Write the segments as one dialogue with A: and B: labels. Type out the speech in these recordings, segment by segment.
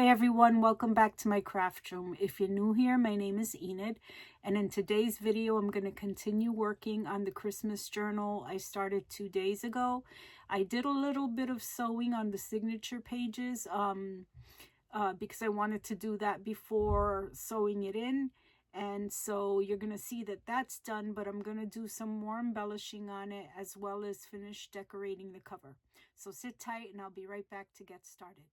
A: Hi everyone, welcome back to my craft room. If you're new here, my name is Enid, and in today's video I'm going to continue working on the Christmas journal I started 2 days ago. I did a little bit of sewing on the signature pages because I wanted to do that before sewing it in, and so you're going to see that that's done, but I'm going to do some more embellishing on it as well as finish decorating the cover. So sit tight and I'll be right back to get started.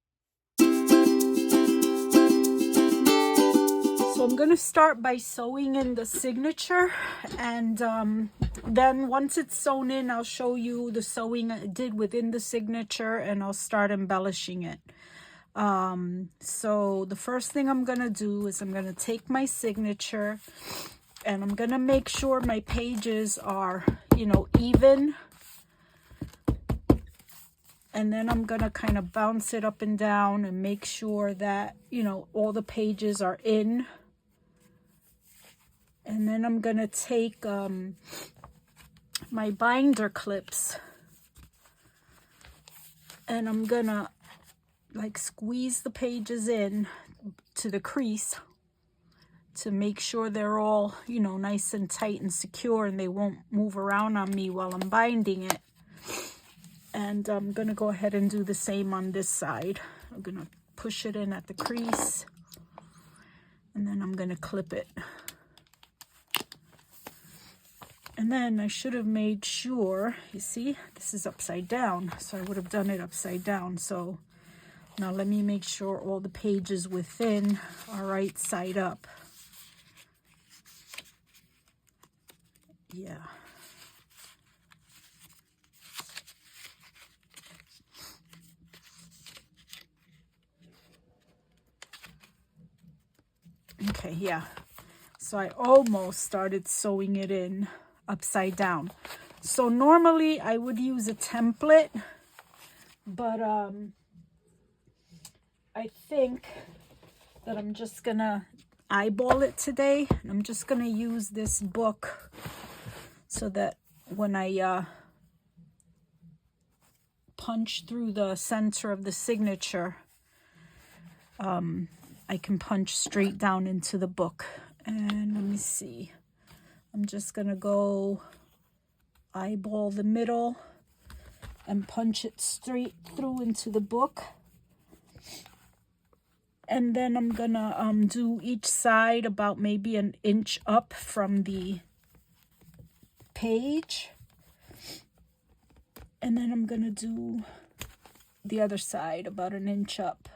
A: So I'm going to start by sewing in the signature, and then once it's sewn in, I'll show you the sewing I did within the signature and I'll start embellishing it. So the first thing I'm going to do is I'm going to take my signature and I'm going to make sure my pages are, even. And then I'm going to kind of bounce it up and down and make sure that, all the pages are in. And then I'm going to take my binder clips and I'm going to squeeze the pages in to the crease to make sure they're all, nice and tight and secure and they won't move around on me while I'm binding it. And I'm going to go ahead and do the same on this side. I'm going to push it in at the crease and then I'm going to clip it. And then I should have made sure, you see, this is upside down, so I would have done it upside down. So now let me make sure all the pages within are right side up. Yeah. Okay, yeah. So I almost started sewing it in upside down. So normally I would use a template, but I think that I'm just gonna eyeball it today. I'm just gonna use this book so that when I punch through the center of the signature, I can punch straight down into the book. And let me see, I'm just gonna go eyeball the middle and punch it straight through into the book. And then I'm gonna do each side about maybe an inch up from the page. And then I'm gonna do the other side about an inch up.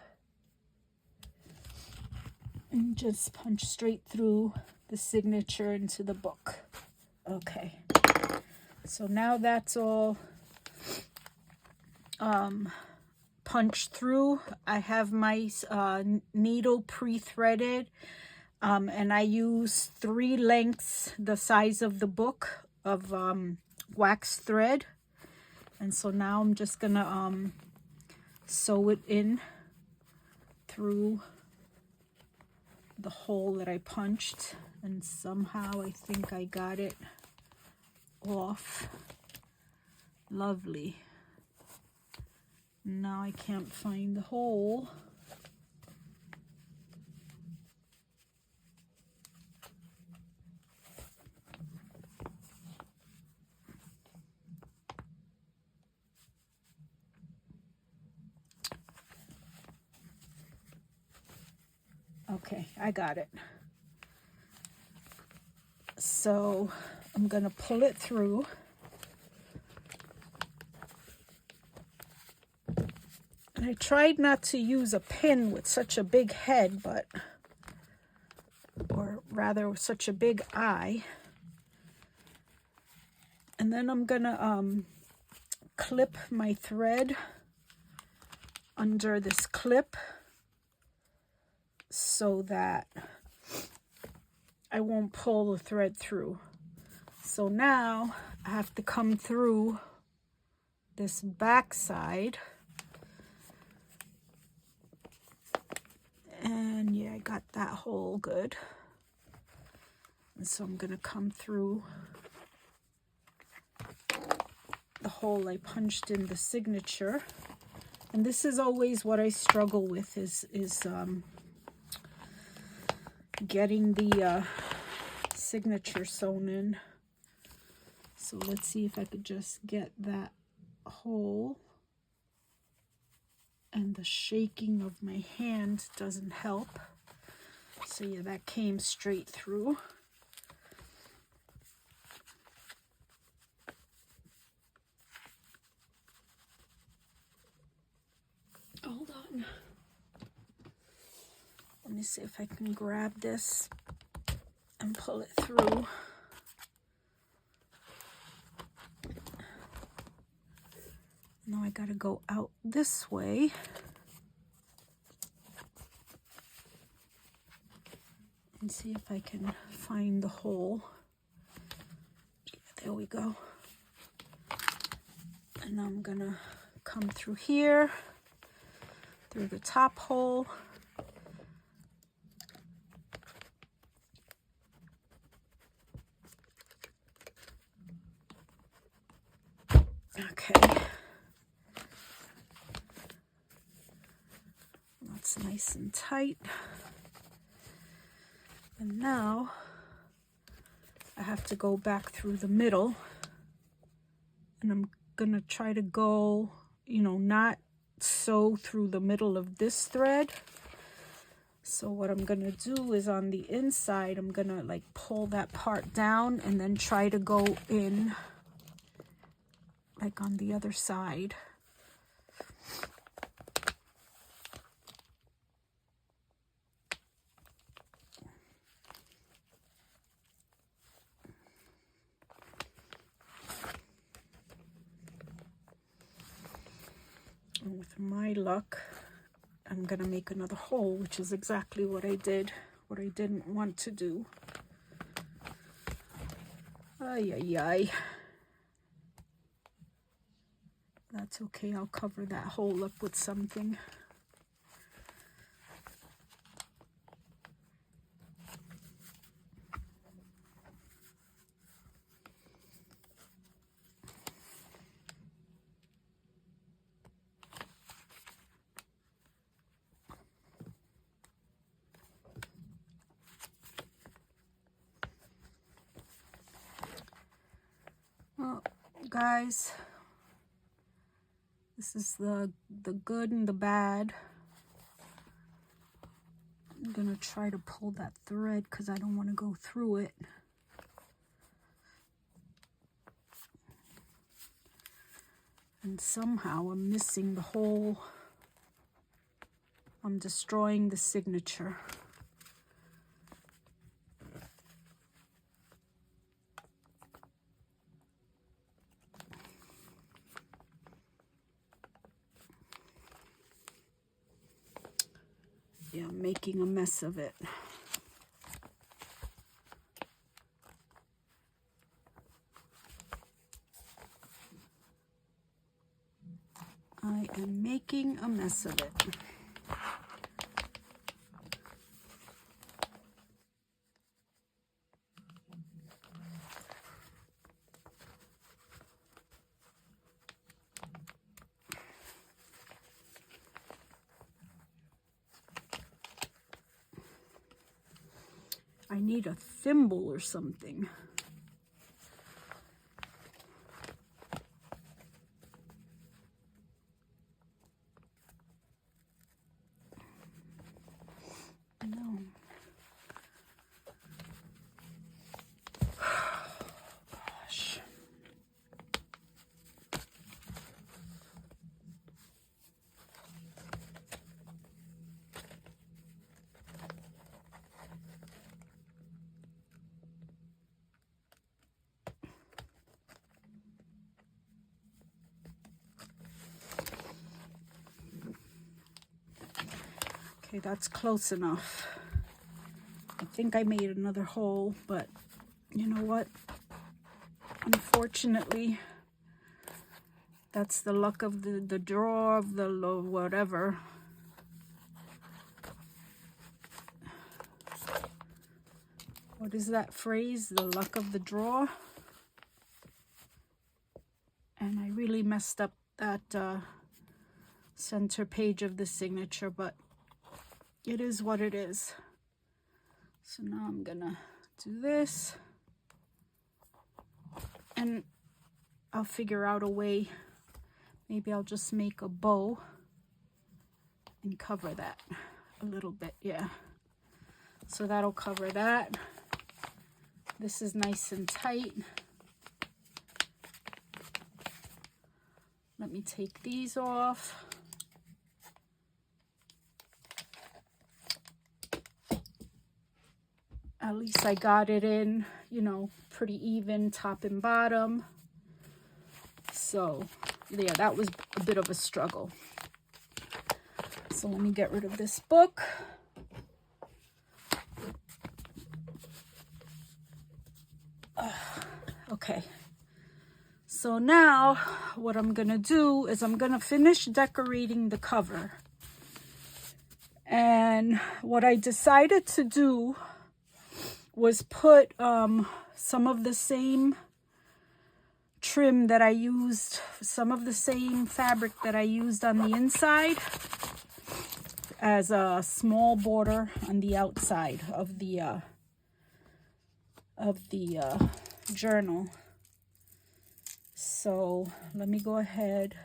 A: And just punch straight through the signature into the book. Okay. So now that's all punched through. I have my needle pre-threaded, and I use 3 lengths the size of the book of wax thread. And so now I'm just gonna sew it in through the hole that I punched, and somehow I think I got it off. Lovely. Now I can't find the hole. Okay, I got it. So I'm gonna pull it through. And I tried not to use a pin with such a big head, or rather with such a big eye. And then I'm gonna clip my thread under this clip so that I won't pull the thread through. So now I have to come through this back side. And yeah, I got that hole good. And so I'm gonna come through the hole I punched in the signature. And this is always what I struggle with, is getting the signature sewn in. So let's see if I could just get that hole. And the shaking of my hand doesn't help. So yeah, that came straight through. Hold on. Let me see if I can grab this and pull it through. Now I gotta go out this way. And see if I can find the hole. There we go. And I'm gonna come through here, through the top hole. Okay. That's nice and tight. And now I have to go back through the middle, and I'm gonna try to go, you know, not sew through the middle of this thread. So what I'm gonna do is on the inside, I'm gonna like pull that part down and then try to go in like on the other side. And with my luck, I'm gonna make another hole, which is exactly what I did, what I didn't want to do. Ay, ay, ay. That's okay, I'll cover that hole up with something. Well, guys, this is the good and the bad. I'm gonna try to pull that thread because I don't want to go through it. And somehow I'm missing the hole. I'm destroying the signature. Yeah, I'm making a mess of it. I am making a mess of it. I need a thimble or something. No. Gosh. Okay, that's close enough. I think I made another hole, but you know what? Unfortunately, that's the luck of the draw of the whatever. What is that phrase? The luck of the draw. And I really messed up that center page of the signature, but it is what it is. So now I'm gonna do this, and I'll figure out a way. Maybe I'll just make a bow and cover that a little bit. Yeah, so that'll cover that. This is nice and tight. Let me take these off. At least I got it in, you know, pretty even top and bottom. So yeah, that was a bit of a struggle. So let me get rid of this book. Okay. So now what I'm gonna do is I'm gonna finish decorating the cover. And what I decided to do was put some of the same trim that I used, some of the same fabric that I used on the inside as a small border on the outside of the journal. So let me go ahead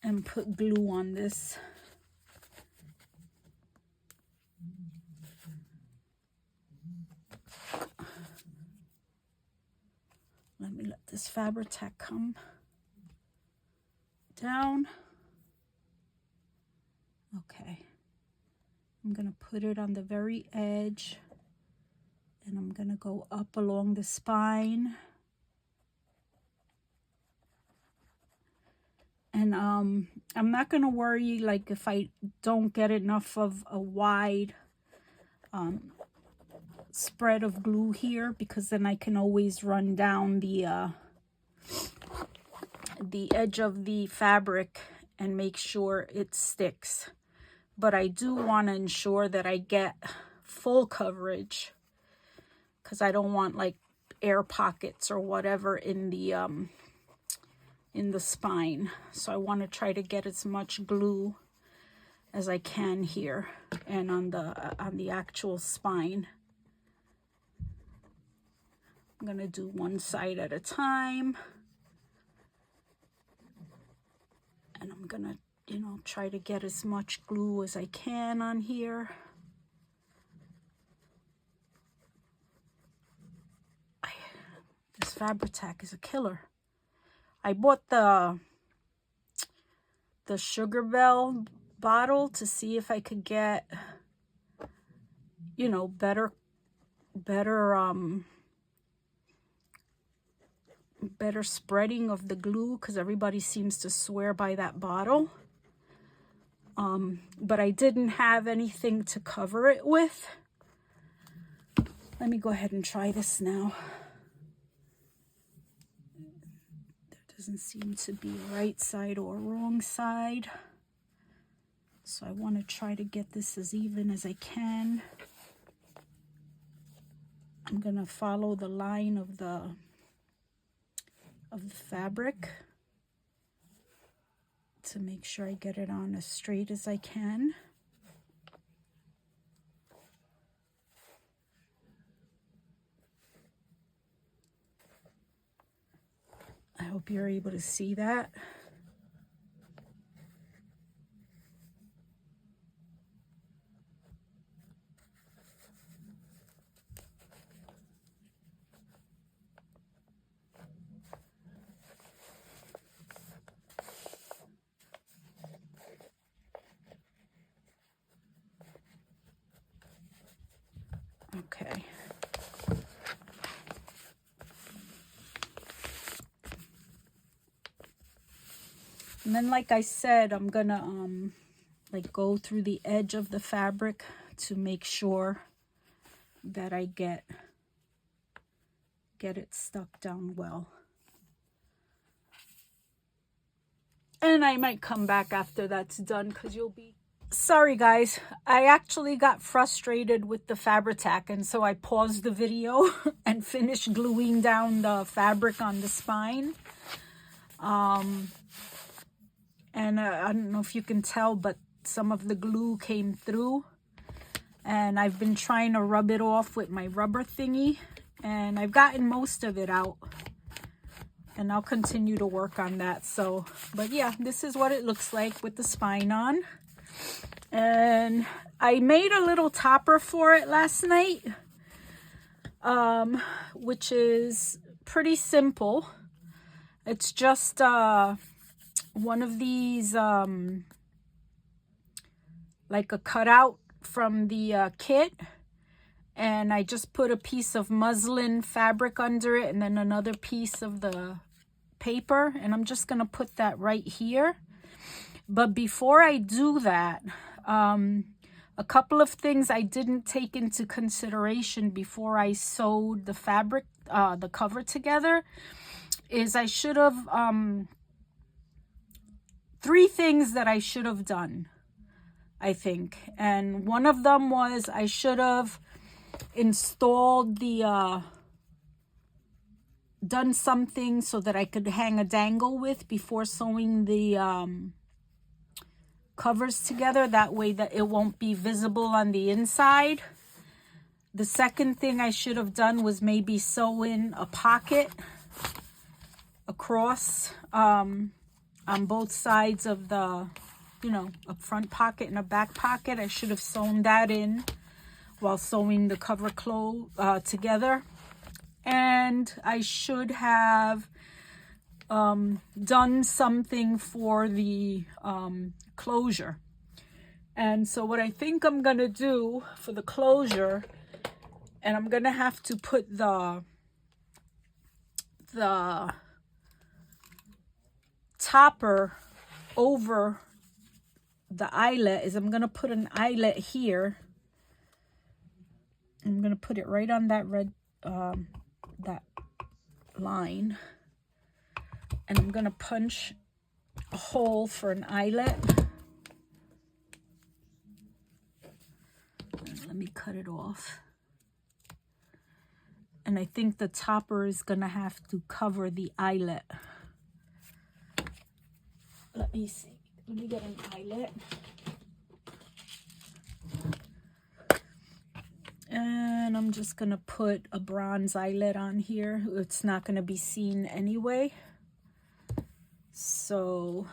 A: and put glue on this. Let me let this fabric tack come down. Okay. I'm going to put it on the very edge, and I'm going to go up along the spine. And I'm not going to worry, like, if I don't get enough of a wide spread of glue here, because then I can always run down the edge of the fabric and make sure it sticks. But I do want to ensure that I get full coverage, because I don't want like air pockets or whatever in the spine. So I want to try to get as much glue as I can here and on the actual spine. I'm going to do one side at a time. And I'm going to, you know, try to get as much glue as I can on here. This fabric tack is a killer. I bought the Sugar Bell bottle to see if I could get, you know, better spreading of the glue, because everybody seems to swear by that bottle. But I didn't have anything to cover it with. Let me go ahead and try this now. There doesn't seem to be a right side or a wrong side. So I want to try to get this as even as I can. I'm going to follow the line of the fabric to make sure I get it on as straight as I can. I hope you're able to see that. Okay. And then, like I said, I'm gonna like go through the edge of the fabric to make sure that I get it stuck down well. And I might come back after that's done, because you'll be... Sorry guys, I actually got frustrated with the fabric tack, and so I paused the video and finished gluing down the fabric on the spine. And I don't know if you can tell, but some of the glue came through. And I've been trying to rub it off with my rubber thingy. And I've gotten most of it out. And I'll continue to work on that. So, but yeah, this is what it looks like with the spine on. And I made a little topper for it last night. Which is pretty simple. It's just one of these, like a cutout from the kit. And I just put a piece of muslin fabric under it and then another piece of the paper. And I'm just going to put that right here. But before I do that, a couple of things I didn't take into consideration before I sewed the fabric, the cover together, is I should have, 3 things that I should have done, I think. And one of them was I should have installed the, done something so that I could hang a dangle with before sewing the, covers together, that way that it won't be visible on the inside. The second thing I should have done was maybe sew in a pocket across on both sides of the, you know, a front pocket and a back pocket. I should have sewn that in while sewing the cover together. And I should have done something for the closure. And so what I think I'm gonna do for the closure, and I'm gonna have to put the topper over the eyelet, is I'm gonna put an eyelet here. I'm gonna put it right on that red that line. And I'm going to punch a hole for an eyelet. And let me cut it off. And I think the topper is going to have to cover the eyelet. Let me see. Let me get an eyelet. And I'm just going to put a bronze eyelet on here. It's not going to be seen anyway. So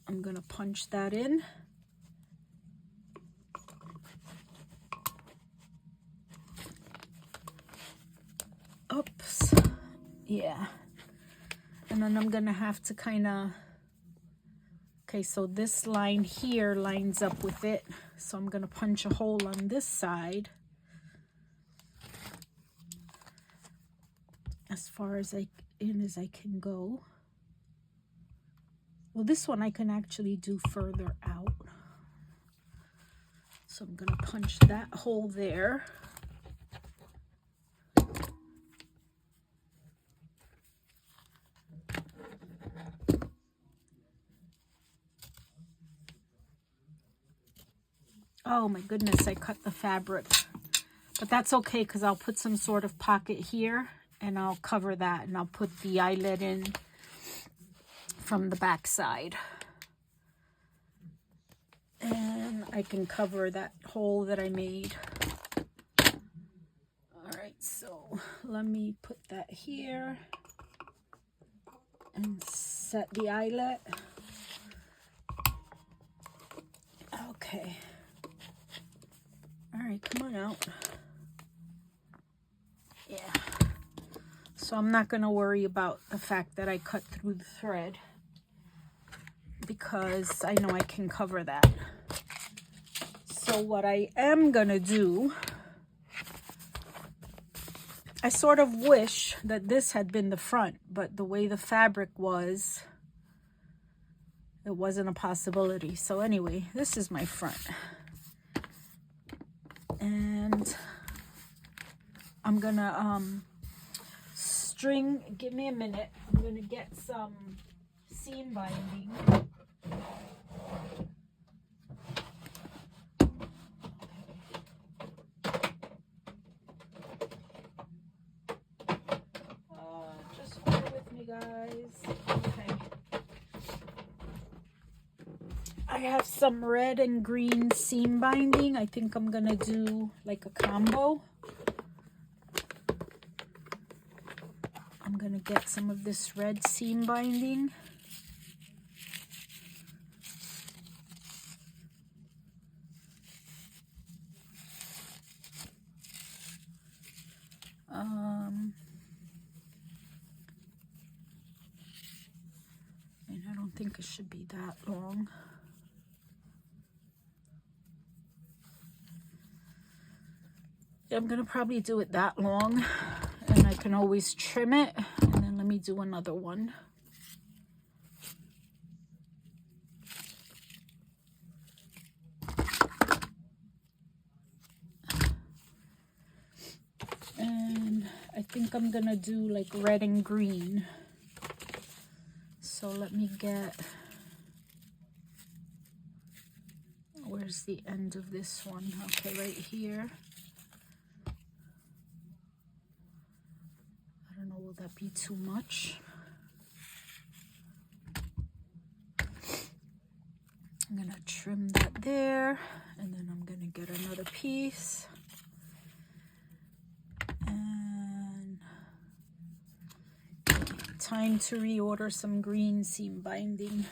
A: I'm going to punch that in. Oops. Yeah. And then I'm going to have to kind of, okay, so this line here lines up with it. So I'm going to punch a hole on this side. As far as I can go. Well, this one I can actually do further out. So I'm going to punch that hole there. Oh my goodness, I cut the fabric. But that's okay because I'll put some sort of pocket here and I'll cover that and I'll put the eyelet in from the back side. And I can cover that hole that I made. All right, so let me put that here and set the eyelet. Okay. All right, come on out. Yeah. So I'm not going to worry about the fact that I cut through the thread because I know I can cover that. So what I am going to do, I sort of wish that this had been the front, but the way the fabric was, it wasn't a possibility. So anyway, this is my front. And I'm going to string, give me a minute. I'm going to get some seam binding. Just bear with me, guys. Okay. have some red and green seam binding. I think I'm gonna do like a combo. I'm gonna get some of this red seam binding. And I don't think it should be that long. Yeah, I'm gonna probably do it that long, and I can always trim it. And then let me do another one. And I think I'm gonna do like red and green. So let me get, where's the end of this one? Okay, right here. I don't know, will that be too much? I'm gonna trim that there, and then I'm gonna get another piece. And time to reorder some green seam binding.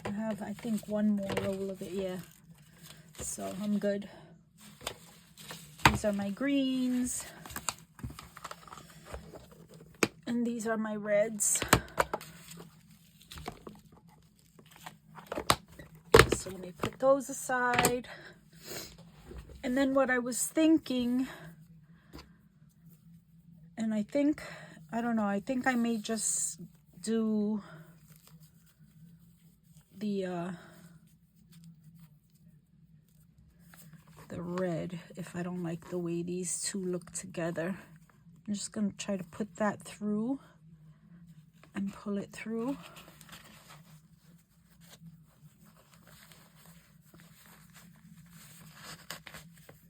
A: I have, I think, one more roll of it, yeah. So I'm good. These are my greens. And these are my reds. So let me put those aside. And then what I was thinking, and I think, I don't know, I think I may just do the red if I don't like the way these two look together. I'm just going to try to put that through and pull it through.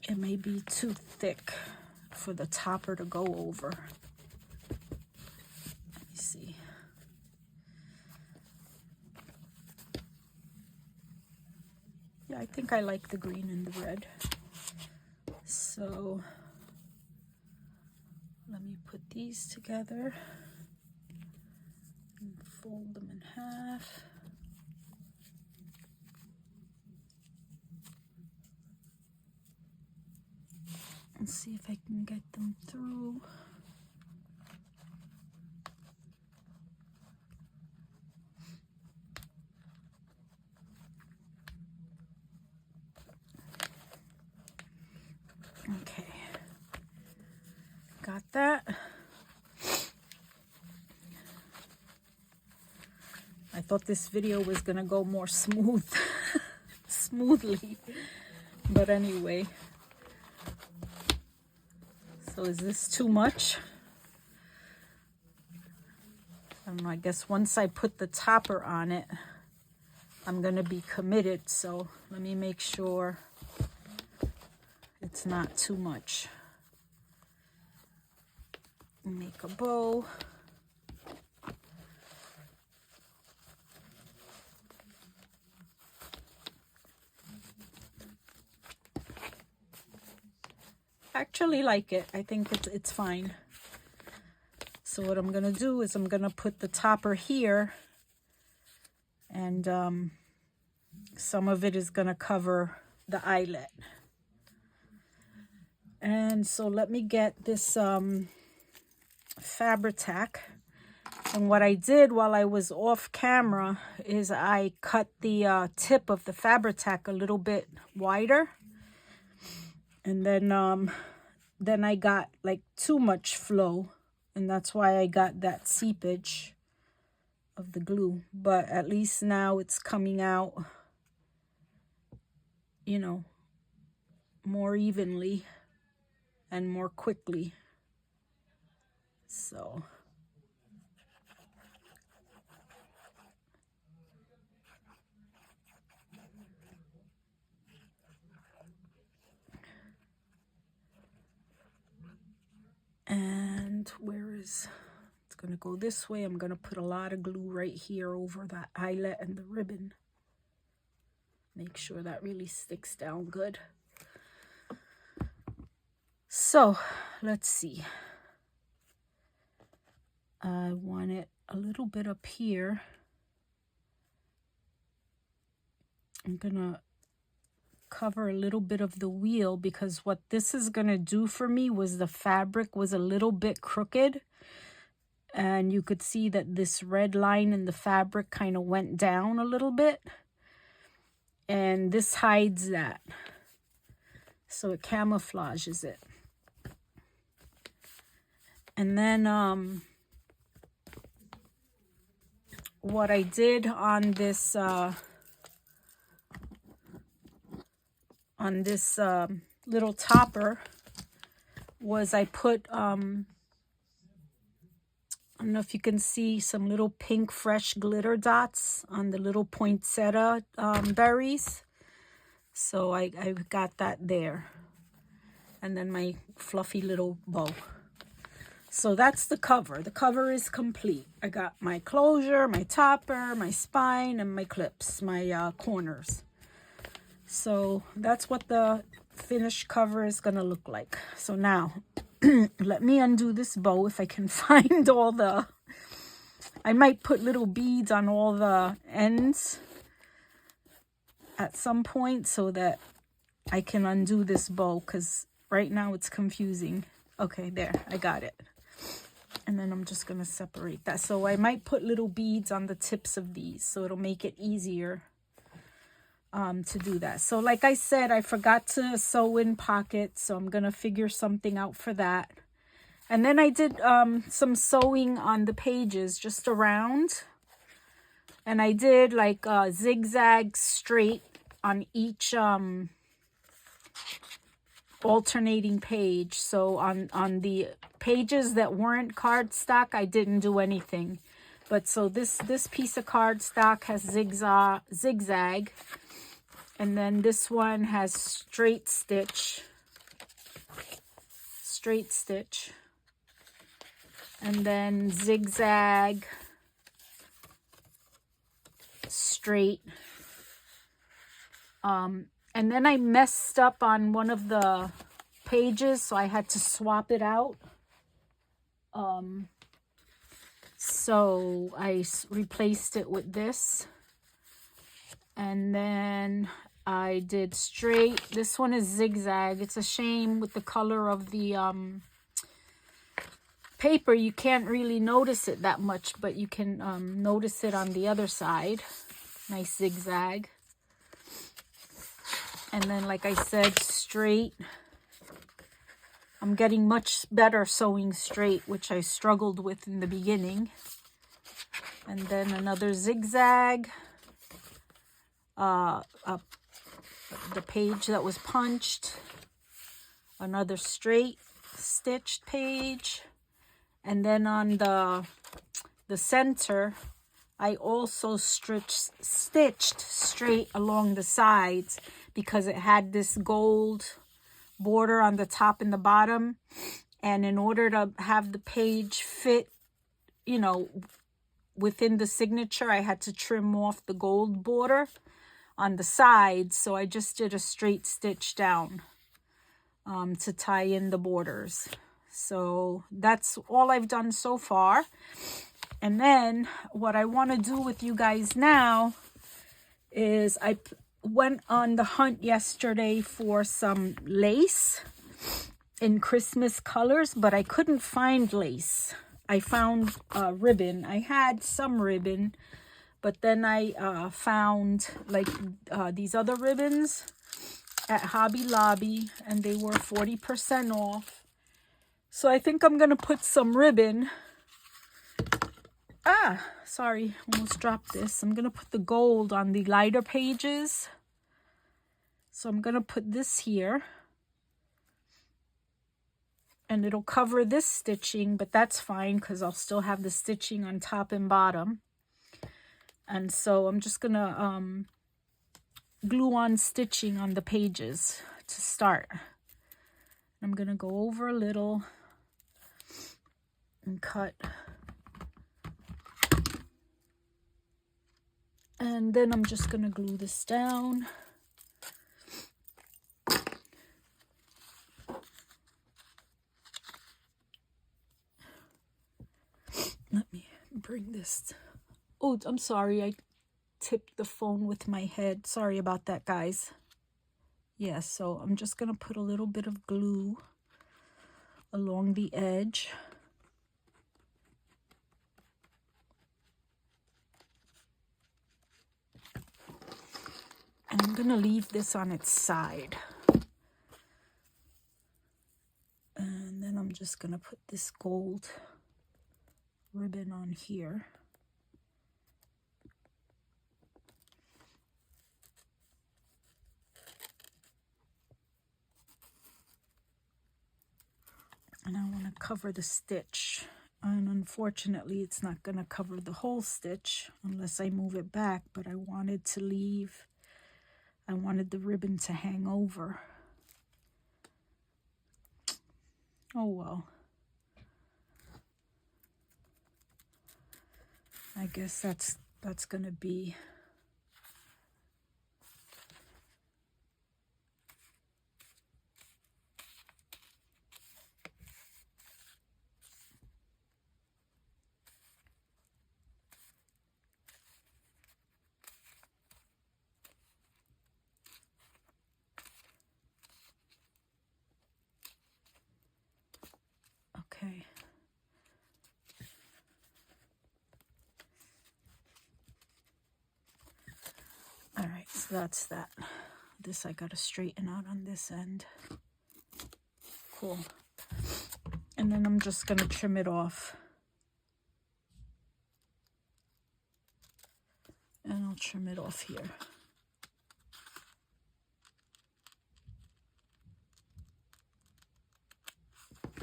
A: It may be too thick for the topper to go over. Let me see. Yeah, I think I like the green and the red. So let me put these together and fold them in half. And see if I can get them through. Okay, got that. I thought this video was gonna go more smoothly, but anyway. So is this too much? I don't know, I guess once I put the topper on it, I'm gonna be committed. So let me make sure it's not too much. Make a bow. I actually like it. I think it's fine. So what I'm gonna do is I'm gonna put the topper here, and some of it is gonna cover the eyelet. And so let me get this Fabri-Tac. And what I did while I was off camera is I cut the tip of the Fabri-Tac a little bit wider. And then I got like too much flow, and that's why I got that seepage of the glue. But at least now it's coming out, you know, more evenly and more quickly. So and where is, it's gonna go this way. I'm gonna put a lot of glue right here over that eyelet and the ribbon. Make sure that really sticks down good. So let's see. I want it a little bit up here. I'm gonna cover a little bit of the wheel because what this is gonna do for me was the fabric was a little bit crooked, and you could see that this red line in the fabric kind of went down a little bit, and this hides that, so it camouflages it. And then what I did on this little topper was I put I don't know if you can see some little pink fresh glitter dots on the little poinsettia berries. So I got that there. And then my fluffy little bow. So that's the cover. The cover is complete. I got my closure, my topper, my spine, and my clips, my corners. So that's what the finished cover is going to look like. So now, let me undo this bow if I can find all the... I might put little beads on all the ends at some point so that I can undo this bow, because right now it's confusing. Okay, there, I got it. And then I'm just going to separate that. So I might put little beads on the tips of these so it'll make it easier to do that. So like I said, I forgot to sew in pockets, so I'm going to figure something out for that. And then I did some sewing on the pages just around. And I did like zigzag straight on each alternating page. So on the pages that weren't cardstock, I didn't do anything. But so this piece of cardstock has zigzag, and then this one has straight stitch, and then zigzag, straight. And then I messed up on one of the pages, so I had to swap it out. So I replaced it with this. And then I did straight. This one is zigzag. It's a shame with the color of the paper, you can't really notice it that much, but you can notice it on the other side. Nice zigzag. And then, like I said, straight. I'm getting much better sewing straight, which I struggled with in the beginning. And then another zigzag. The page that was punched. Another straight stitched page. And then on the center, I also stitched straight along the sides because it had this gold border on the top and the bottom. And in order to have the page fit, you know, within the signature, I had to trim off the gold border on the sides. So I just did a straight stitch down to tie in the borders. So that's all I've done so far. And then what I want to do with you guys now is I went on the hunt yesterday for some lace in Christmas colors, but I couldn't find lace. I found ribbon. I had some ribbon, but then I found like these other ribbons at Hobby Lobby, and they were 40% off. So I think I'm going to put some ribbon. Sorry, almost dropped this. I'm going to put the gold on the lighter pages. So I'm going to put this here. And it'll cover this stitching, but that's fine because I'll still have the stitching on top and bottom. And so I'm just going to glue on stitching on the pages to start. I'm going to go over a little and cut. And then I'm just going to glue this down. bring this. Oh, I'm sorry. I tipped the phone with my head. Sorry about that, guys. Yeah, so I'm just going to put a little bit of glue along the edge. And I'm going to leave this on its side. And then I'm just going to put this gold ribbon on here. And I want to cover the stitch. And unfortunately, it's not going to cover the whole stitch unless I move it back. But I wanted to leave, I wanted the ribbon to hang over. Oh well. I guess that's going to be. Okay. All right, so that's that. This I got to straighten out on this end. Cool. And then I'm just going to trim it off. And I'll trim it off here.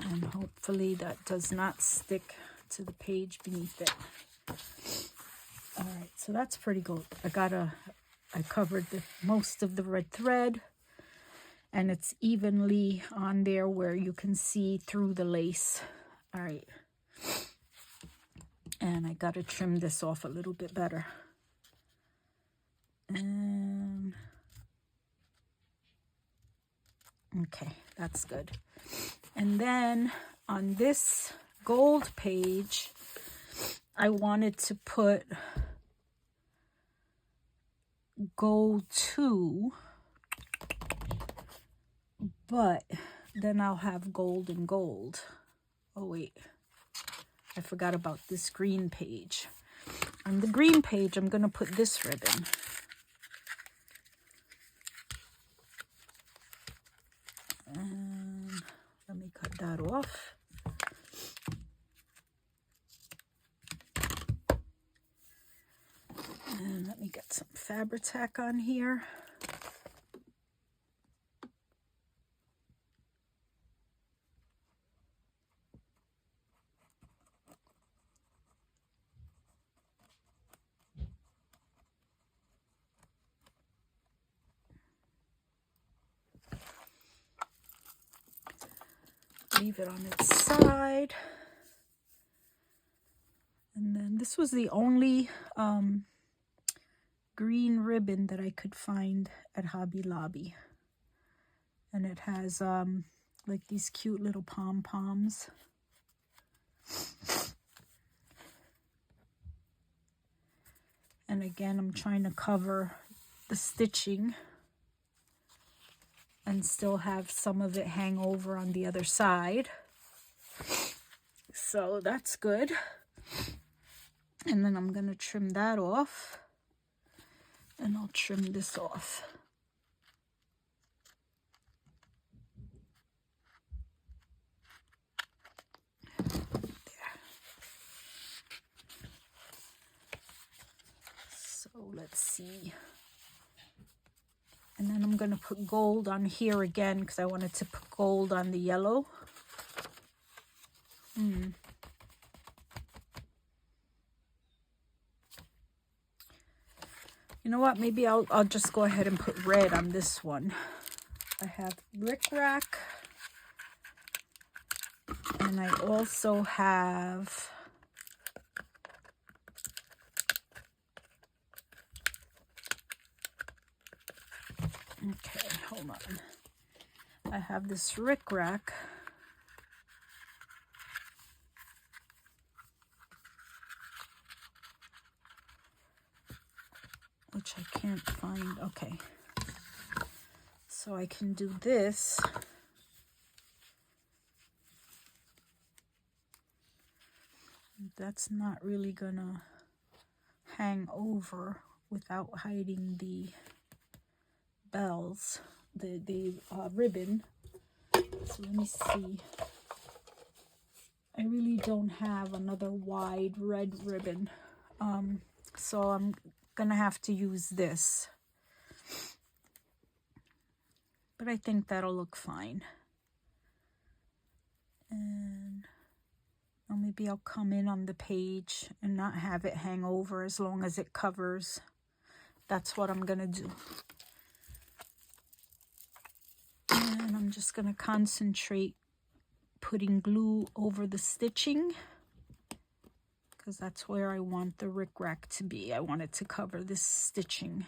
A: And hopefully that does not stick to the page beneath it. All right, so that's pretty good. I covered most of the red thread, and it's evenly on there where you can see through the lace. All right. And I got to trim this off a little bit better. And okay, that's good. And then on this gold page, I wanted to put gold too, but then I'll have gold and gold. Oh wait, I forgot about this green page. On the green page, I'm going to put this ribbon. And let me cut that off. And let me get some Fabri-Tac on here. Leave it on its side. And then this was the only green ribbon that I could find at Hobby Lobby. And it has like these cute little pom-poms. And again, I'm trying to cover the stitching and still have some of it hang over on the other side. So that's good. And then I'm going to trim that off. And I'll trim this off. There. So let's see. And then I'm going to put gold on here again because I wanted to put gold on the yellow. You know what? Maybe I'll just go ahead and put red on this one. I have rickrack. And I also have okay, hold on. I have this rickrack. which I can't find. Okay. So I can do this. That's not really gonna hang over without hiding the bells, the ribbon. So let me see. I really don't have another wide red ribbon. So I'm gonna have to use this. But I think that'll look fine. And maybe I'll come in on the page and not have it hang over as long as it covers. That's what I'm gonna do. And I'm just gonna concentrate putting glue over the stitching, because that's where I want the rickrack to be. I want it to cover this stitching.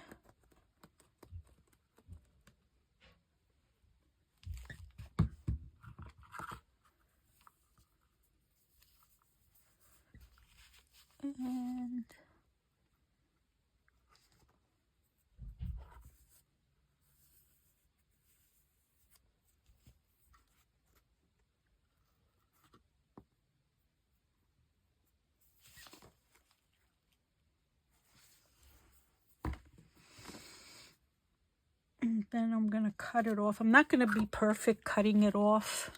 A: And then I'm going to cut it off. I'm not going to be perfect cutting it off,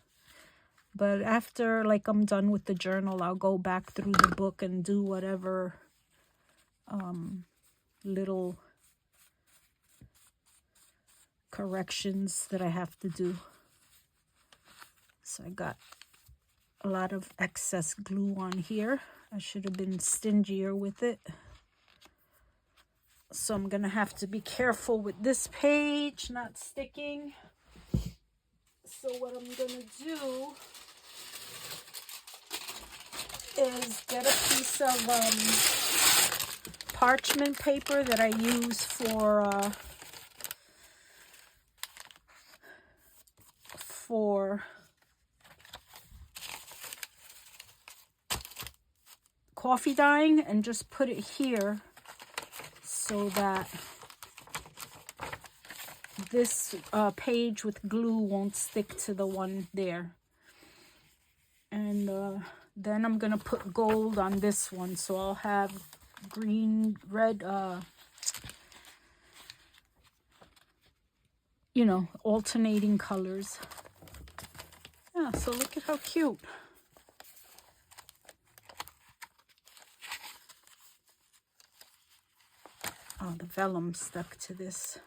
A: but after like I'm done with the journal, I'll go back through the book and do whatever little corrections that I have to do. So I got a lot of excess glue on here. I should have been stingier with it. So I'm going to have to be careful with this page not sticking. So what I'm going to do is get a piece of parchment paper that I use for coffee dyeing, and just put it here so that this page with glue won't stick to the one there. And then I'm gonna put gold on this one, so I'll have green, red, you know, alternating colors. Yeah, so look at how cute. Oh, the vellum stuck to this.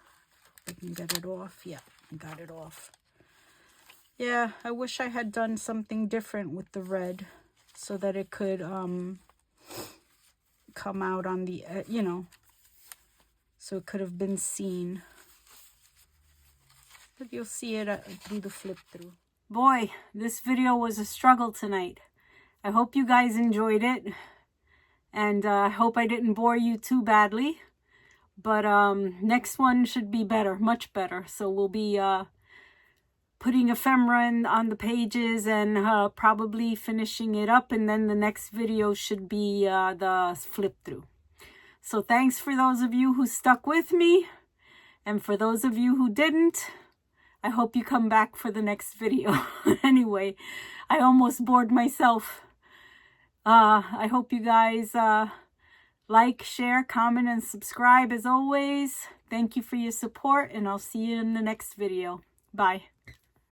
A: I can get it off. Yeah, I got it off. Yeah, I wish I had done something different with the red so that it could come out on the, you know, so it could have been seen. But you'll see it through the flip through. Boy, this video was a struggle tonight. I hope you guys enjoyed it. And I hope I didn't bore you too badly. But next one should be better, much better. So we'll be putting ephemera on the pages and probably finishing it up. And then the next video should be the flip through. So thanks for those of you who stuck with me. And for those of you who didn't, I hope you come back for the next video. Anyway, I almost bored myself. I hope you guys like, share, comment, and subscribe as always. Thank you for your support, and I'll see you in the next video. Bye.